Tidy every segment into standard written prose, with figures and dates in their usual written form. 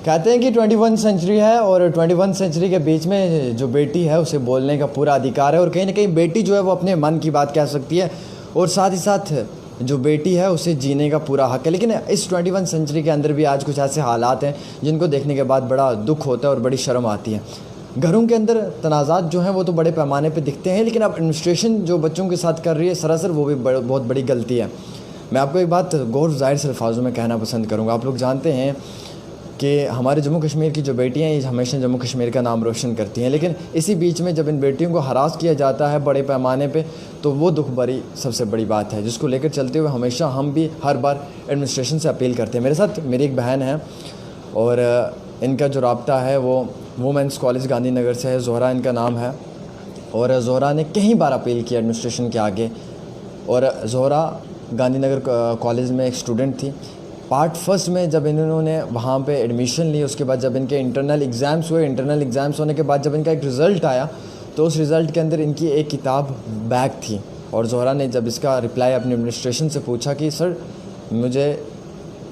कहते हैं कि 21 सेंचुरी है और 21 सेंचुरी के बीच में जो बेटी है उसे बोलने का पूरा अधिकार है और कहीं ना कहीं बेटी जो है वो अपने मन की बात कह सकती है और साथ ही साथ जो बेटी है उसे जीने का पूरा हक है। लेकिन इस 21 सेंचुरी के अंदर भी आज कुछ ऐसे हालात हैं जिनको देखने के बाद बड़ा दुख होता है और बड़ी शर्म आती है। घरों के अंदर तनाज़ात जो हैं वो तो बड़े पैमाने पे दिखते हैं, लेकिन अब एडमिनिस्ट्रेशन जो बच्चों के साथ कर रही है सरासर वो भी बहुत बड़ी गलती है। मैं आपको एक बात गौर ज़ाहिर से अल्फाजों में कहना पसंद करूँगा। आप लोग जानते हैं कि हमारे जम्मू कश्मीर की जो बेटियां हैं ये हमेशा जम्मू कश्मीर का नाम रोशन करती हैं, लेकिन इसी बीच में जब इन बेटियों को हरास किया जाता है बड़े पैमाने पे तो वो दुख भरी सबसे बड़ी बात है, जिसको लेकर चलते हुए हमेशा हम भी हर बार एडमिनिस्ट्रेशन से अपील करते हैं। मेरे साथ मेरी एक बहन है और इनका जो राब्ता है वो वुमेंस कॉलेज गांधीनगर से है, ज़ोहरा इनका नाम है। और ज़ोहरा ने कई बार अपील किया एडमिनिस्ट्रेशन के आगे। और ज़ोहरा गांधीनगर कॉलेज में एक स्टूडेंट थी। पार्ट फर्स्ट में जब इन्होंने वहाँ पे एडमिशन ली, उसके बाद जब इनके इंटरनल एग्ज़ाम्स हुए, इंटरनल एग्ज़ाम्स होने के बाद जब इनका एक रिज़ल्ट आया तो उस रिज़ल्ट के अंदर इनकी एक किताब बैक थी। और ज़ोहरा ने जब इसका रिप्लाई अपने एडमिनिस्ट्रेशन से पूछा कि सर मुझे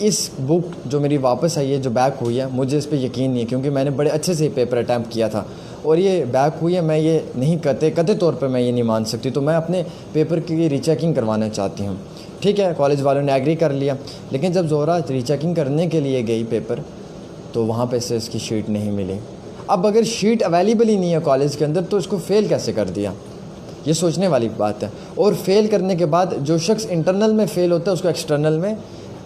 इस बुक जो मेरी वापस आई है जो बैक हुई है मुझे इस पर यकीन नहीं है, क्योंकि मैंने बड़े अच्छे से पेपर अटैम्प्ट किया था और ये बैक हुई है, मैं ये नहीं कतई तौर पर मैं ये नहीं मान सकती, तो मैं अपने पेपर की रीचेकिंग करवाना चाहती हूँ। ठीक है, कॉलेज वालों ने एग्री कर लिया। लेकिन जब ज़ोहरा रीचेकिंग करने के लिए गई पेपर तो वहाँ पे से इसकी शीट नहीं मिली। अब अगर शीट अवेलेबल ही नहीं है कॉलेज के अंदर तो इसको फ़ेल कैसे कर दिया, ये सोचने वाली बात है। और फेल करने के बाद जो शख्स इंटरनल में फ़ेल होता है उसको एक्सटर्नल में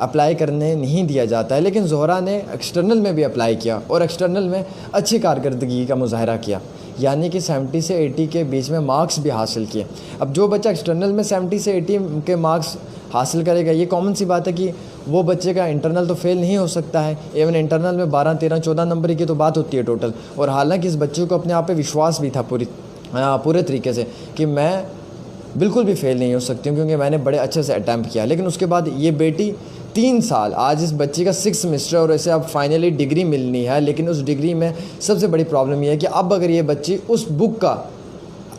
अप्लाई करने नहीं दिया जाता है, लेकिन ज़ोहरा ने एक्सटर्नल में भी अप्लाई किया और एक्सटर्नल में अच्छी कारकर्दगी का मुजाहरा किया, यानी कि 70 से 80 के बीच में मार्क्स भी हासिल किए। अब जो बच्चा एक्सटर्नल में 70 से 80 के मार्क्स हासिल करेगा, ये कॉमन सी बात है कि वो बच्चे का इंटरनल तो फेल नहीं हो सकता है। इवन इंटरनल में 12, 13, 14 नंबर की तो बात होती है टोटल। और हालांकि इस बच्चे को अपने आप पे विश्वास भी था पूरे तरीके से कि मैं बिल्कुल भी फेल नहीं हो सकती हूँ, क्योंकि मैंने बड़े अच्छे से अटैम्प्ट किया। लेकिन उसके बाद ये बेटी 3 साल, आज इस बच्ची का 6 सेमेस्टर और इसे अब फाइनली डिग्री मिलनी है, लेकिन उस डिग्री में सबसे बड़ी प्रॉब्लम यह है कि अब अगर ये बच्ची उस बुक का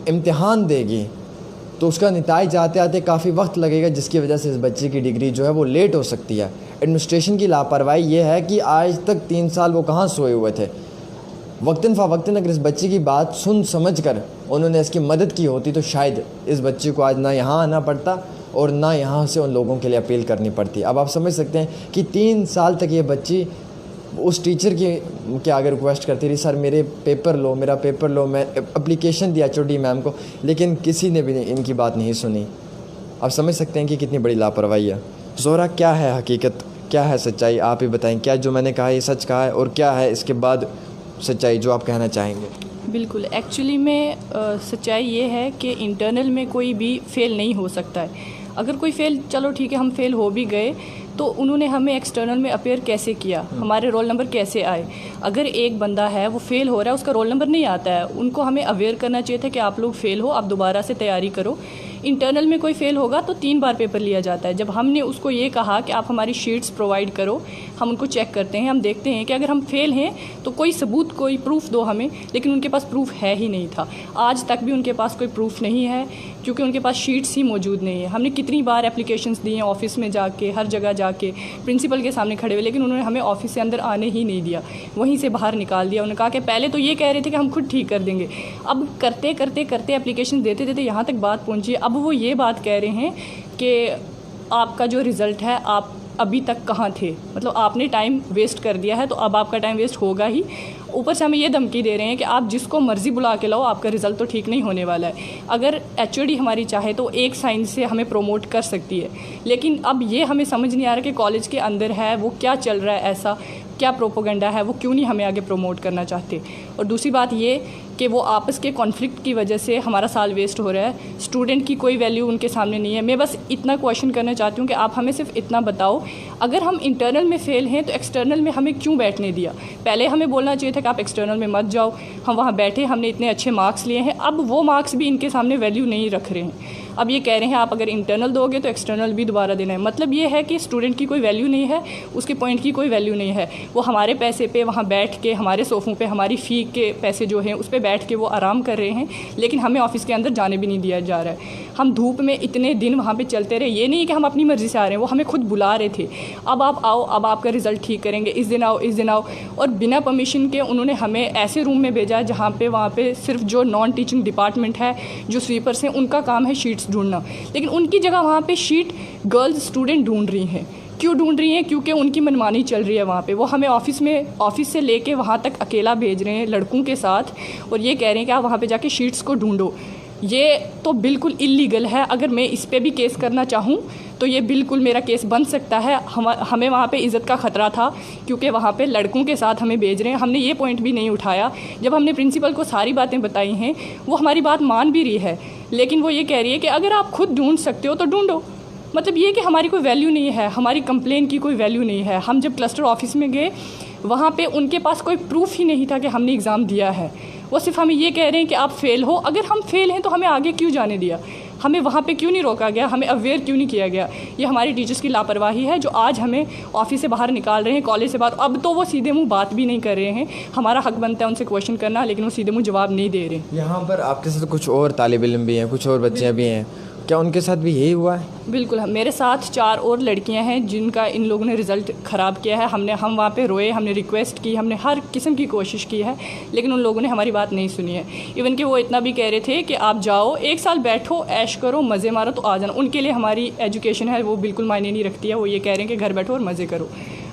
इम्तिहान देगी तो उसका नतीजा आते आते काफ़ी वक्त लगेगा, जिसकी वजह से इस बच्चे की डिग्री जो है वो लेट हो सकती है। एडमिनिस्ट्रेशन की लापरवाही ये है कि आज तक 3 साल वो कहाँ सोए हुए थे। वक्तन फ़वक्तन अगर इस बच्चे की बात सुन समझ कर उन्होंने इसकी मदद की होती तो शायद इस बच्चे को आज ना यहाँ आना पड़ता और ना यहाँ से उन लोगों के लिए अपील करनी पड़ती। अब आप समझ सकते हैं कि 3 साल तक ये बच्ची उस टीचर की आगे रिक्वेस्ट करती रही, सर मेरा पेपर लो। मैं एप्लीकेशन दिया HOD मैम को, लेकिन किसी ने भी इनकी बात नहीं सुनी। आप समझ सकते हैं कि कितनी बड़ी लापरवाही है। ज़ोहरा, क्या है हकीकत, क्या है सच्चाई, आप ही बताएं। क्या जो मैंने कहा ये सच कहा है और क्या है इसके बाद सच्चाई जो आप कहना चाहेंगे? बिल्कुल, एक्चुअली में सच्चाई ये है कि इंटरनल में कोई भी फ़ेल नहीं हो सकता है। अगर कोई फ़ेल, चलो ठीक है हम फ़ेल हो भी गए तो उन्होंने हमें एक्सटर्नल में अपेयर कैसे किया, हमारे रोल नंबर कैसे आए। अगर एक बंदा है वो फ़ेल हो रहा है, उसका रोल नंबर नहीं आता है, उनको हमें अवेयर करना चाहिए था कि आप लोग फ़ेल हो, आप दोबारा से तैयारी करो। इंटरनल में कोई फ़ेल होगा तो 3 बार पेपर लिया जाता है। जब हमने उसको ये कहा कि आप हमारी शीट्स प्रोवाइड करो, हम उनको चेक करते हैं, हम देखते हैं कि अगर हम फ़ेल हैं तो कोई सबूत, कोई प्रूफ दो हमें, लेकिन उनके पास प्रूफ है ही नहीं था। आज तक भी उनके पास कोई प्रूफ नहीं है, क्योंकि उनके पास शीट्स ही मौजूद नहीं है। हमने कितनी बार एप्लीकेशंस दी हैं, ऑफिस में जाके, हर जगह जाके, प्रिंसिपल के सामने खड़े हुए, लेकिन उन्होंने हमें ऑफिस से अंदर आने ही नहीं दिया, वहीं से बाहर निकाल दिया। उन्होंने कहा कि पहले तो ये कह रहे थे कि हम खुद ठीक कर देंगे, अब करते करते एप्लीकेशन देते देते यहाँ तक बात पहुँची। अब वो ये बात कह रहे हैं कि आपका जो रिज़ल्ट है, आप अभी तक कहाँ थे, मतलब आपने टाइम वेस्ट कर दिया है तो अब आपका टाइम वेस्ट होगा ही। ऊपर से हमें ये धमकी दे रहे हैं कि आप जिसको मर्ज़ी बुला के लाओ, आपका रिज़ल्ट तो ठीक नहीं होने वाला है। अगर HOD हमारी चाहे तो एक साइन से हमें प्रोमोट कर सकती है, लेकिन अब ये हमें समझ नहीं आ रहा कि कॉलेज के अंदर है वो क्या चल रहा है, ऐसा क्या प्रोपोगंडा है, वो क्यों नहीं हमें आगे प्रमोट करना चाहते। और दूसरी बात ये कि वो आपस के कॉन्फ्लिक्ट की वजह से हमारा साल वेस्ट हो रहा है। स्टूडेंट की कोई वैल्यू उनके सामने नहीं है। मैं बस इतना क्वेश्चन करना चाहती हूँ कि आप हमें सिर्फ इतना बताओ, अगर हम इंटरनल में फ़ेल हैं तो एक्सटर्नल में हमें क्यों बैठने दिया? पहले हमें बोलना चाहिए था कि आप एक्सटर्नल में मत जाओ। हम वहाँ बैठे, हमने इतने अच्छे मार्क्स लिए हैं, अब वो मार्क्स भी इनके सामने वैल्यू नहीं रख रहे हैं। अब ये कह रहे हैं आप अगर इंटरनल दोगे तो एक्सटर्नल भी दोबारा देना है। मतलब ये है कि स्टूडेंट की कोई वैल्यू नहीं है, उसके पॉइंट की कोई वैल्यू नहीं है। वो हमारे पैसे पे वहाँ बैठ के, हमारे सोफ़ों पे हमारी फ़ी के पैसे जो हैं उस पर बैठ के वो आराम कर रहे हैं, लेकिन हमें ऑफिस के अंदर जाने भी नहीं दिया जा रहा है। हम धूप में इतने दिन वहाँ पे चलते रहे, ये नहीं है कि हम अपनी मर्ज़ी से आ रहे हैं, वो हमें खुद बुला रहे थे, अब आप आओ, अब आपका रिज़ल्ट ठीक करेंगे, इस दिन आओ, इस दिन आओ। और बिना परमिशन के उन्होंने हमें ऐसे रूम में भेजा जहाँ पे वहाँ पे सिर्फ जो नॉन टीचिंग डिपार्टमेंट है, जो स्वीपर्स हैं, उनका काम है शीट्स ढूंढना, लेकिन उनकी जगह वहाँ पे शीट गर्ल्स स्टूडेंट ढूंढ रही हैं। क्यों ढूंढ रही हैं? क्योंकि उनकी मनमानी चल रही है वहाँ पे। वो हमें ऑफिस से लेके वहाँ तक अकेला भेज रहे हैं लड़कों के साथ, और ये कह रहे हैं कि आप वहाँ पे जाके शीट्स को ढूंढो। ये तो बिल्कुल इलीगल है। अगर मैं इस पे भी केस करना चाहूँ तो ये बिल्कुल मेरा केस बन सकता है। हमें वहाँ पे इज़्ज़त का ख़तरा था, क्योंकि वहाँ पे लड़कों के साथ हमें भेज रहे हैं। हमने ये पॉइंट भी नहीं उठाया। जब हमने प्रिंसिपल को सारी बातें बताई हैं, वो हमारी बात मान भी रही है, लेकिन वो ये कह रही है कि अगर आप खुद ढूंढ सकते हो तो ढूंढो। मतलब ये कि हमारी कोई वैल्यू नहीं है, हमारी कंप्लेन की कोई वैल्यू नहीं है। हम जब क्लस्टर ऑफिस में गए, वहाँ पे उनके पास कोई प्रूफ ही नहीं था कि हमने एग्ज़ाम दिया है। वो सिर्फ हमें ये कह रहे हैं कि आप फेल हो। अगर हम फेल हैं तो हमें आगे क्यों जाने दिया? हमें वहाँ पे क्यों नहीं रोका गया? हमें अवेयर क्यों नहीं किया गया? ये हमारी टीचर्स की लापरवाही है, जो आज हमें ऑफिस से बाहर निकाल रहे हैं, कॉलेज से बाहर। अब तो वो सीधे मुंह बात भी नहीं कर रहे हैं। हमारा हक बनता है उनसे क्वेश्चन करना, लेकिन वो सीधे मुंह जवाब नहीं दे रहे। यहाँ पर आपके साथ कुछ और तालिब इल्म भी हैं, कुछ और बच्चियाँ भी हैं, क्या उनके साथ भी यही हुआ है? बिल्कुल, मेरे साथ 4 और लड़कियां हैं जिनका इन लोगों ने रिज़ल्ट ख़राब किया है। हम वहाँ पे रोए, हमने रिक्वेस्ट की, हमने हर किस्म की कोशिश की है, लेकिन उन लोगों ने हमारी बात नहीं सुनी है। इवन कि वो इतना भी कह रहे थे कि आप जाओ, 1 साल बैठो, ऐश करो, मज़े मारो, तो आ जाना। उनके लिए हमारी एजुकेशन है वो बिल्कुल मायने नहीं रखती है। वो ये कह रहे हैं कि घर बैठो और मज़े करो।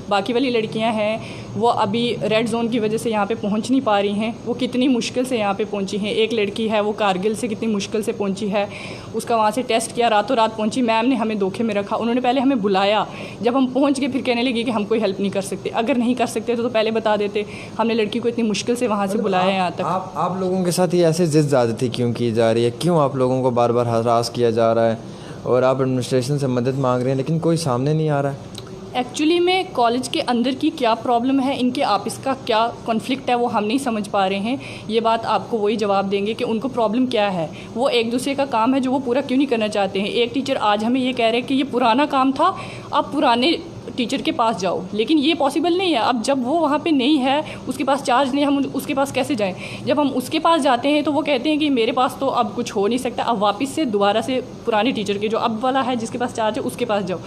बाकी वाली लड़कियां हैं वो अभी रेड जोन की वजह से यहाँ पे पहुँच नहीं पा रही हैं। वो कितनी मुश्किल से यहाँ पे पहुँची हैं। एक लड़की है वो कारगिल से कितनी मुश्किल से पहुँची है, उसका वहाँ से टेस्ट किया, रातों रात पहुँची। मैम ने हमें धोखे में रखा। उन्होंने पहले हमें बुलाया, जब हम पहुँच गए फिर कहने लगी कि हम कोई हेल्प नहीं कर सकते। अगर नहीं कर सकते तो पहले बता देते। हमने लड़की को इतनी मुश्किल से वहाँ से बुलाया यहाँ तक। आप लोगों के साथ ये ऐसे जिद ज़्यादती क्यों की जा रही है? क्यों आप लोगों को बार बार हरास किया जा रहा है और आप एडमिनिस्ट्रेशन से मदद मांग रहे हैं, लेकिन कोई सामने नहीं आ रहा है? एक्चुअली में कॉलेज के अंदर की क्या प्रॉब्लम है, इनके आपस का क्या कॉन्फ्लिक्ट है, वो हम नहीं समझ पा रहे हैं। ये बात आपको वही जवाब देंगे कि उनको प्रॉब्लम क्या है। वो एक दूसरे का काम है जो वो पूरा क्यों नहीं करना चाहते हैं। एक टीचर आज हमें ये कह रहे हैं कि ये पुराना काम था, आप पुराने टीचर के पास जाओ, लेकिन ये पॉसिबल नहीं है। अब जब वो वहाँ पे नहीं है, उसके पास चार्ज नहीं, हम उसके पास कैसे जाएं? जब हम उसके पास जाते हैं तो वो कहते हैं कि मेरे पास तो अब कुछ हो नहीं सकता, अब वापस से दोबारा से पुराने टीचर के जो अब वाला है जिसके पास चार्ज है उसके पास जाओ।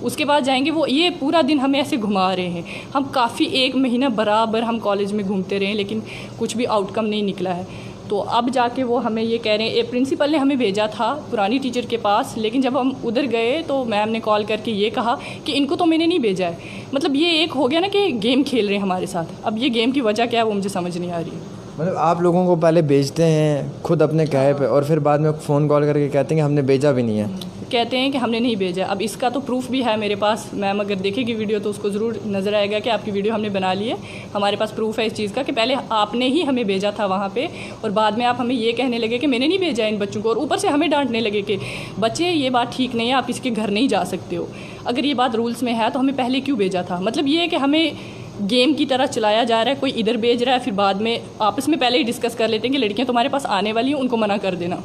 उसके पास जाएंगे, वो ये पूरा दिन हमें ऐसे घुमा रहे हैं। हम काफ़ी 1 महीना बराबर हम कॉलेज में घूमते रहे, लेकिन कुछ भी आउटकम नहीं निकला है। तो अब जाके वो हमें ये कह रहे हैं, प्रिंसिपल ने हमें भेजा था पुरानी टीचर के पास, लेकिन जब हम उधर गए तो मैम ने कॉल करके ये कहा कि इनको तो मैंने नहीं भेजा है। मतलब ये एक हो गया ना कि गेम खेल रहे हैं हमारे साथ। अब ये गेम की वजह क्या है वो मुझे समझ नहीं आ रही है। मतलब आप लोगों को पहले भेजते हैं खुद अपने कहे पे, और फिर बाद में फ़ोन कॉल करके कहते हैं कि हमने भेजा भी नहीं है। कहते हैं कि हमने नहीं भेजा। अब इसका तो प्रूफ भी है मेरे पास। मैम अगर देखेगी वीडियो तो उसको ज़रूर नज़र आएगा कि आपकी वीडियो हमने बना ली है। हमारे पास प्रूफ है इस चीज़ का कि पहले आपने ही हमें भेजा था वहाँ पे, और बाद में आप हमें ये कहने लगे कि मैंने नहीं भेजा इन बच्चों को, और ऊपर से हमें डांटने लगे कि बच्चे ये बात ठीक नहीं है, आप इसके घर नहीं जा सकते हो। अगर ये बात रूल्स में है तो हमें पहले क्यों भेजा था? मतलब ये है कि हमें गेम की तरह चलाया जा रहा है। कोई इधर भेज रहा है, फिर बाद में आपस में पहले ही डिस्कस कर लेते हैं कि लड़कियाँ तुम्हारे पास आने वाली हैं, उनको मना कर देना।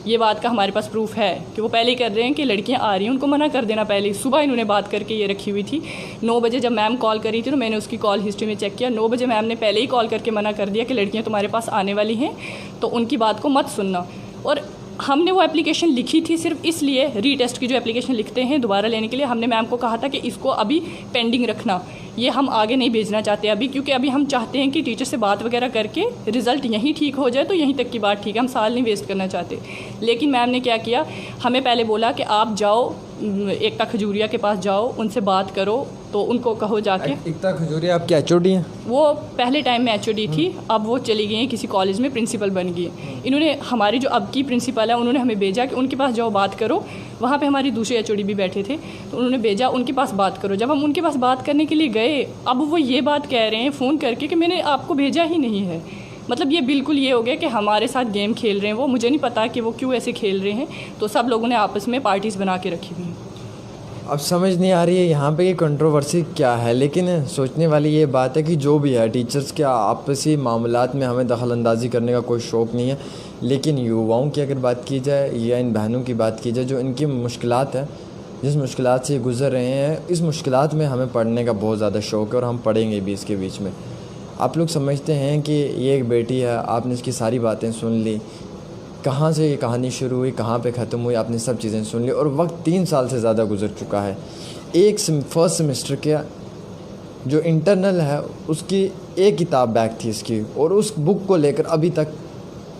ये बात का हमारे पास प्रूफ है कि वो पहले ही कर रहे हैं कि लड़कियां आ रही हैं, उनको मना कर देना। पहले सुबह इन्होंने बात करके ये रखी हुई थी। 9 बजे जब मैम कॉल करी थी तो मैंने उसकी कॉल हिस्ट्री में चेक किया। 9 बजे मैम ने पहले ही कॉल करके मना कर दिया कि लड़कियां तुम्हारे पास आने वाली हैं, तो उनकी बात को मत सुनना। और हमने वो एप्लीकेशन लिखी थी सिर्फ इसलिए, रीटेस्ट की जो एप्लीकेशन लिखते हैं दोबारा लेने के लिए, हमने मैम को कहा था कि इसको अभी पेंडिंग रखना, ये हम आगे नहीं भेजना चाहते अभी, क्योंकि अभी हम चाहते हैं कि टीचर से बात वगैरह करके रिज़ल्ट यहीं ठीक हो जाए तो यहीं तक की बात ठीक है, हम साल नहीं वेस्ट करना चाहते। लेकिन मैम ने क्या किया, हमें पहले बोला कि आप जाओ एकता खजूरिया के पास जाओ, उनसे बात करो, तो उनको कहो जाके। एकता खजूरिया आपकी एचओडी हैं? वो पहले टाइम में एचओडी थी, अब वो चली गई हैं किसी कॉलेज में, प्रिंसिपल बन गई। इन्होंने हमारी जो अब की प्रिंसिपल है उन्होंने हमें भेजा कि उनके पास जाओ बात करो। वहाँ पे हमारी दूसरे एचओडी भी बैठे थे, तो उन्होंने भेजा उनके पास बात करो। जब हम उनके पास बात करने के लिए गए, अब वो ये बात कह रहे हैं फ़ोन करके कि मैंने आपको भेजा ही नहीं है। मतलब ये बिल्कुल ये हो गया कि हमारे साथ गेम खेल रहे हैं वो। मुझे नहीं पता कि वो क्यों ऐसे खेल रहे हैं। तो सब लोगों ने आपस में पार्टीज़ बना के रखी हुई हैं। अब समझ नहीं आ रही है यहाँ पे ये कंट्रोवर्सी क्या है, लेकिन सोचने वाली ये बात है कि जो भी है टीचर्स के आपसी मामलात में हमें दखल अंदाज़ी करने का कोई शौक़ नहीं है, लेकिन युवाओं की अगर बात की जाए या इन बहनों की बात की जाए जो इनकी मुश्किलात है, जिस मुश्किलात से गुज़र रहे हैं, इस मुश्किलात में हमें पढ़ने का बहुत ज़्यादा शौक़ है और हम पढ़ेंगे भी इसके बीच में। आप लोग समझते हैं कि ये एक बेटी है, आपने इसकी सारी बातें सुन ली, कहाँ से ये कहानी शुरू हुई, कहाँ पे ख़त्म हुई, आपने सब चीज़ें सुन ली और वक्त 3 साल से ज़्यादा गुजर चुका है। फर्स्ट सेमेस्टर का जो इंटरनल है उसकी एक किताब बैक थी इसकी, और उस बुक को लेकर अभी तक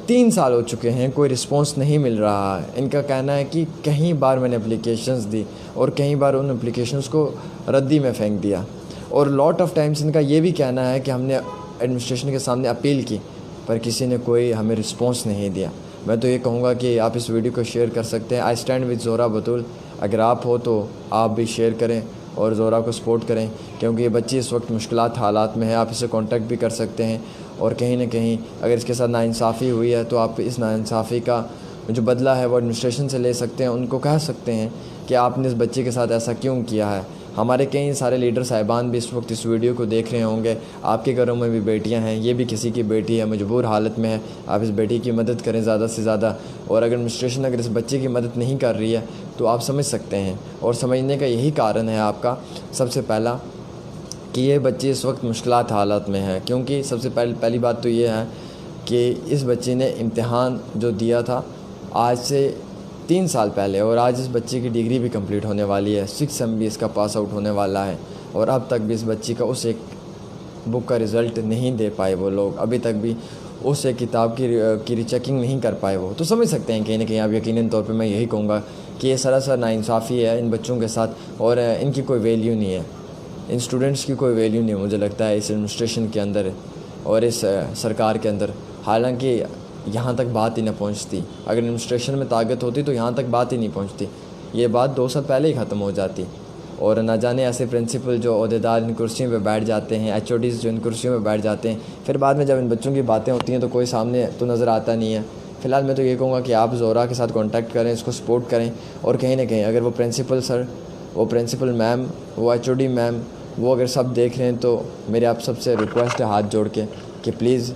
3 साल हो चुके हैं, कोई रिस्पॉन्स नहीं मिल रहा है। इनका कहना है कि कई बार मैंने एप्लीकेशंस दी और कई बार उन एप्लीकेशंस को रद्दी में फेंक दिया, और लॉट ऑफ टाइम्स इनका ये भी कहना है कि हमने एडमिनिस्ट्रेशन के सामने अपील की पर किसी ने कोई हमें रिस्पॉन्स नहीं दिया। मैं तो ये कहूँगा कि आप इस वीडियो को शेयर कर सकते हैं। आई स्टैंड विद ज़ोरा बतूल। अगर आप हो तो आप भी शेयर करें और ज़ोरा को सपोर्ट करें, क्योंकि ये बच्ची इस वक्त मुश्किलात हालात में है। आप इसे कांटेक्ट भी कर सकते हैं, और कहीं ना कहीं अगर इसके साथ नाइंसाफ़ी हुई है तो आप इस नाइंसाफ़ी का जो बदला है वो एडमिनिस्ट्रेशन से ले सकते हैं। उनको कह सकते हैं कि आपने इस बच्चे के साथ ऐसा क्यों किया है। हमारे कई सारे लीडर साहिबान भी इस वक्त इस वीडियो को देख रहे होंगे। आपके घरों में भी बेटियां हैं, ये भी किसी की बेटी है, मजबूर हालत में है। आप इस बेटी की मदद करें ज़्यादा से ज़्यादा, और अगर एडमिनिस्ट्रेशन अगर इस बच्चे की मदद नहीं कर रही है तो आप समझ सकते हैं, और समझने का यही कारण है आपका सबसे पहला कि ये बच्ची इस वक्त मुश्किलात हालात में है। क्योंकि सबसे पहली बात तो ये है कि इस बच्ची ने इम्तिहान जो दिया था आज से 3 साल पहले, और आज इस बच्ची की डिग्री भी कंप्लीट होने वाली है, 6 सेम भी इसका पास आउट होने वाला है, और अब तक भी इस बच्ची का उस एक बुक का रिज़ल्ट नहीं दे पाए वो लोग, अभी तक भी उस एक किताब की रीचेकिंग नहीं कर पाए वो। तो समझ सकते हैं कहीं ना कहीं आप यकीनन तौर पे मैं यही कहूँगा कि ये सरासर नाइंसाफ़ी है इन बच्चों के साथ, और इनकी कोई वैल्यू नहीं है, इन स्टूडेंट्स की कोई वैल्यू नहीं है मुझे लगता है इस एडमिनिस्ट्रेशन के अंदर और इस सरकार के अंदर। हालांकि यहाँ तक बात ही ना पहुँचती, अगर एडमिनिस्ट्रेशन में ताकत होती तो यहाँ तक बात ही नहीं पहुँचती, ये बात 2 साल पहले ही ख़त्म हो जाती। और ना जाने ऐसे प्रिंसिपल जो अहदेदार इन कुर्सियों पे बैठ जाते हैं, HODs जो इन कुर्सियों पे बैठ जाते हैं, फिर बाद में जब इन बच्चों की बातें होती हैं तो कोई सामने तो नज़र आता नहीं है। फ़िलहाल मैं तो ये कहूँगा कि आप ज़ोरा के साथ कॉन्टैक्ट करें, इसको सपोर्ट करें, और कहीं ना कहीं अगर वो प्रिंसिपल सर, वो प्रिंसिपल मैम, वो HOD मैम, वो अगर सब देख रहे हैं तो मेरे आप सबसे रिक्वेस्ट है हाथ जोड़ के कि प्लीज़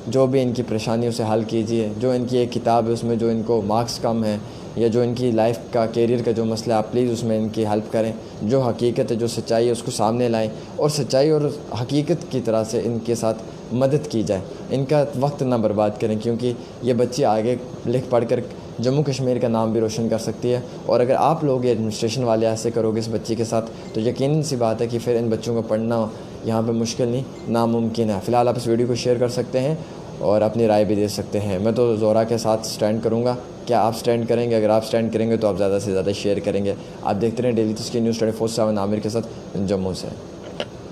जो भी इनकी परेशानी उसे हल कीजिए। जो इनकी एक किताब है उसमें जो इनको मार्क्स कम हैं, या जो इनकी लाइफ का कैरियर का जो मसला है, आप प्लीज़ उसमें इनकी हेल्प करें। जो हकीकत है, जो सच्चाई है उसको सामने लाएं, और सच्चाई और हकीकत की तरह से इनके साथ मदद की जाए। इनका वक्त ना बर्बाद करें, क्योंकि ये बच्ची आगे लिख पढ़ कर जम्मू कश्मीर का नाम भी रोशन कर सकती है। और अगर आप लोग ये एडमिनिस्ट्रेशन वाले ऐसे करोगे इस बच्ची के साथ तो यकीनन सी बात है कि फिर इन बच्चों को पढ़ना यहाँ पे मुश्किल नहीं, नामुमकिन है। फ़िलहाल आप इस वीडियो को शेयर कर सकते हैं और अपनी राय भी दे सकते हैं। मैं तो ज़ोरा के साथ स्टैंड करूँगा। क्या आप स्टैंड करेंगे? अगर आप स्टैंड करेंगे तो आप ज़्यादा से ज़्यादा शेयर करेंगे। आप देखते रहें डेली तस्कीर न्यूज़ 24/7 आमिर के साथ जम्मू से।